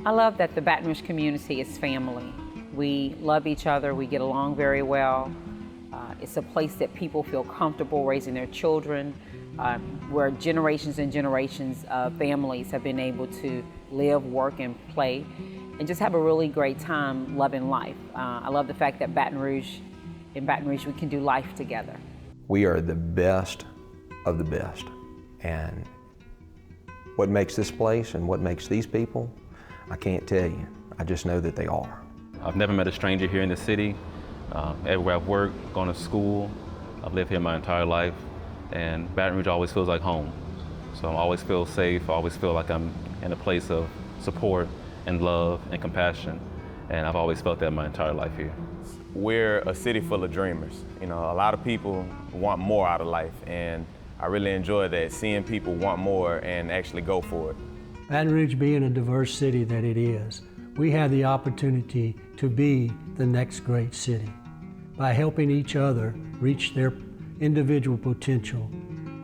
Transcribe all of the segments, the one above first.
I love that the Baton Rouge community is family. We love each other, we get along very well. It's a place that people feel comfortable raising their children, where generations and generations of families have been able to live, work, and play, and just have a really great time loving life. I love the fact that in Baton Rouge, we can do life together. We are the best of the best. And what makes this place and what makes these people, I can't tell you. I just know that they are. I've never met a stranger here in the city. Everywhere I've worked, gone to school, I've lived here my entire life, and Baton Rouge always feels like home. So I always feel safe, I always feel like I'm in a place of support and love and compassion, and I've always felt that my entire life here. We're a city full of dreamers. You know, a lot of people want more out of life, and I really enjoy that, seeing people want more and actually go for it. Baton Rouge being a diverse city that it is, we have the opportunity to be the next great city by helping each other reach their individual potential,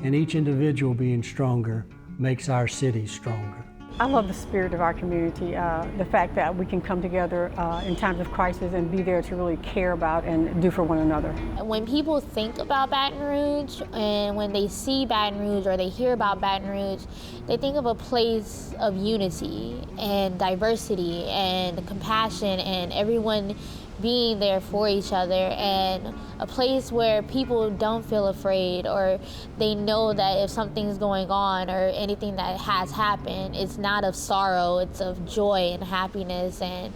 and each individual being stronger makes our city stronger. I love the spirit of our community, the fact that we can come together in times of crisis and be there to really care about and do for one another. When people think about Baton Rouge and when they see Baton Rouge or they hear about Baton Rouge, they think of a place of unity and diversity and compassion and everyone being there for each other, and a place where people don't feel afraid, or they know that if something's going on or anything that has happened, it's not of sorrow, it's of joy and happiness and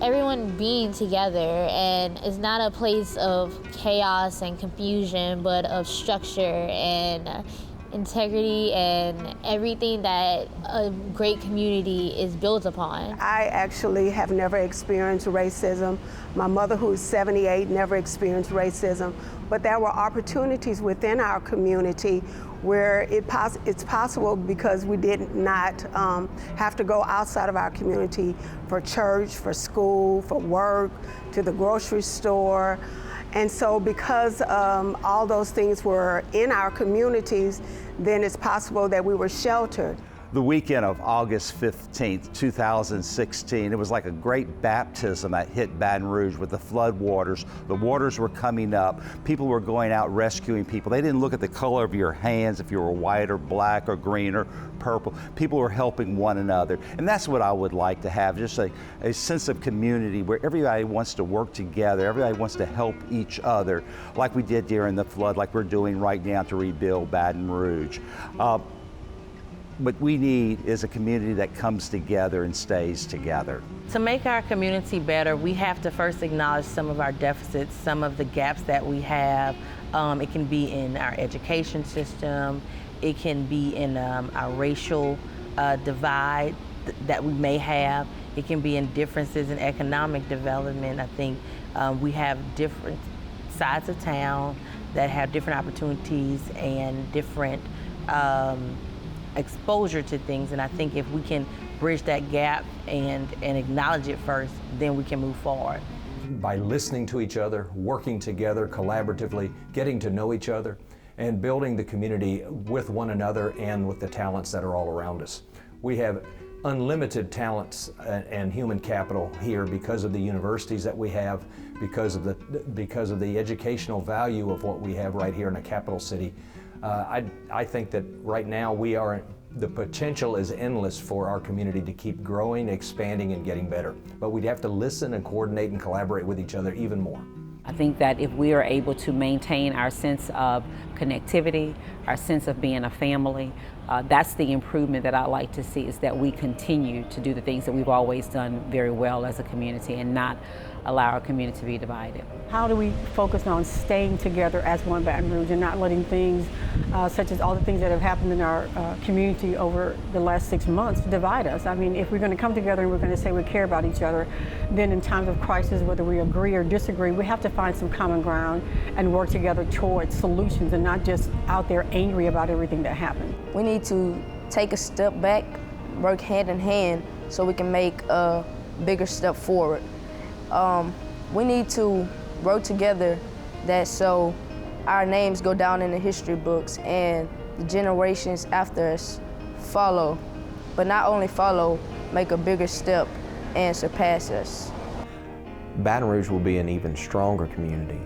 everyone being together. And it's not a place of chaos and confusion, but of structure and integrity and everything that a great community is built upon. I actually have never experienced racism. My mother, who is 78, never experienced racism, but there were opportunities within our community where it's possible, because we did not have to go outside of our community for church, for school, for work, to the grocery store. And so because all those things were in our communities, then it's possible that we were sheltered. The weekend of August 15th, 2016, it was like a great baptism that hit Baton Rouge with the flood waters. The waters were coming up. People were going out rescuing people. They didn't look at the color of your hands, if you were white or black or green or purple. People were helping one another. And that's what I would like to have, just a sense of community where everybody wants to work together, everybody wants to help each other, like we did during the flood, like we're doing right now to rebuild Baton Rouge. What we need is a community that comes together and stays together. To make our community better, we have to first acknowledge some of our deficits, some of the gaps that we have. It can be in our education system, it can be in our racial divide that we may have, it can be in differences in economic development. I think we have different sides of town that have different opportunities and different exposure to things, and I think if we can bridge that gap and acknowledge it first, then we can move forward. By listening to each other, working together collaboratively, getting to know each other, and building the community with one another and with the talents that are all around us. We have unlimited talents and human capital here because of the universities that we have, because of the educational value of what we have right here in a capital city. I think that right now the potential is endless for our community to keep growing, expanding, and getting better. But we'd have to listen and coordinate and collaborate with each other even more. I think that if we are able to maintain our sense of connectivity, our sense of being a family, that's the improvement that I'd like to see, is that we continue to do the things that we've always done very well as a community and not allow our community to be divided. How do we focus on staying together as one Baton Rouge and not letting things, such as all the things that have happened in our community over the last 6 months, divide us? I mean, if we're going to come together and we're going to say we care about each other, then in times of crisis, whether we agree or disagree, we have to find some common ground and work together towards solutions and not just out there angry about everything that happened. We need to take a step back, work hand in hand so we can make a bigger step forward. We need to work together so our names go down in the history books and the generations after us follow, but not only follow, make a bigger step and surpass us. Baton Rouge will be an even stronger community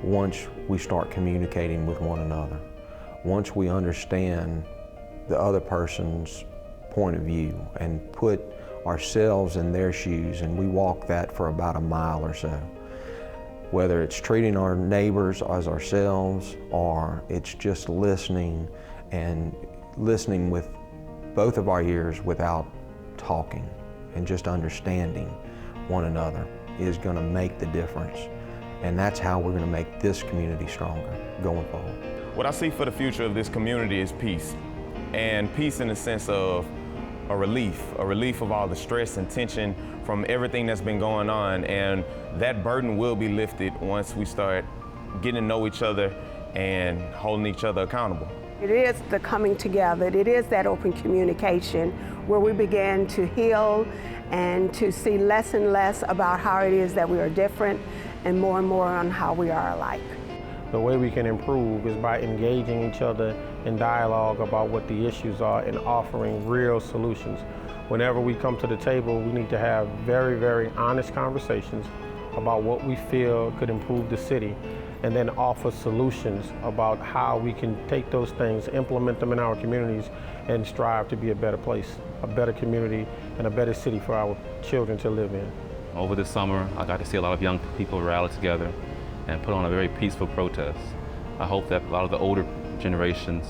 once we start communicating with one another, once we understand the other person's point of view and put ourselves in their shoes, and we walk that for about a mile or so. Whether it's treating our neighbors as ourselves, or it's just listening, and listening with both of our ears without talking, and just understanding one another is going to make the difference. And that's how we're going to make this community stronger going forward. What I see for the future of this community is peace. And peace in the sense of a relief of all the stress and tension from everything that's been going on. And that burden will be lifted once we start getting to know each other and holding each other accountable. It is the coming together, it is that open communication where we begin to heal and to see less and less about how it is that we are different and more on how we are alike. The way we can improve is by engaging each other in dialogue about what the issues are and offering real solutions. Whenever we come to the table, we need to have very, very honest conversations about what we feel could improve the city, and then offer solutions about how we can take those things, implement them in our communities, and strive to be a better place, a better community, and a better city for our children to live in. Over the summer, I got to see a lot of young people rally together and put on a very peaceful protest. I hope that a lot of the older generations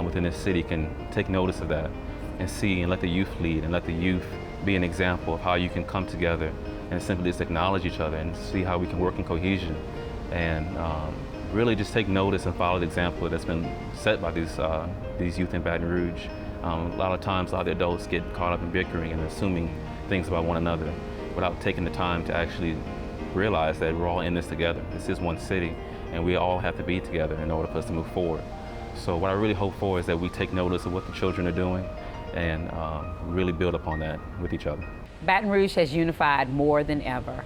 within this city can take notice of that and see and let the youth lead and let the youth be an example of how you can come together and simply just acknowledge each other and see how we can work in cohesion and really just take notice and follow the example that's been set by these youth in Baton Rouge. A lot of times, a lot of the adults get caught up in bickering and assuming things about one another without taking the time to actually realize that we're all in this together. This is one city, and we all have to be together in order for us to move forward. So what I really hope for is that we take notice of what the children are doing and really build upon that with each other. Baton Rouge has unified more than ever.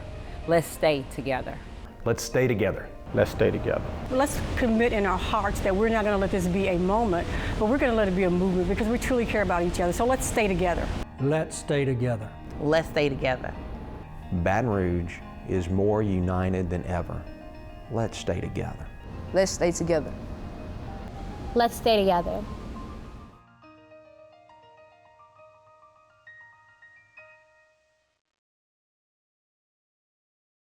Let's stay together. Let's stay together. Let's stay together. Let's commit in our hearts that we're not going to let this be a moment, but we're going to let it be a movement because we truly care about each other. So let's stay together. Let's stay together. Let's stay together. Baton Rouge is more united than ever. Let's stay together. Let's stay together. Let's stay together.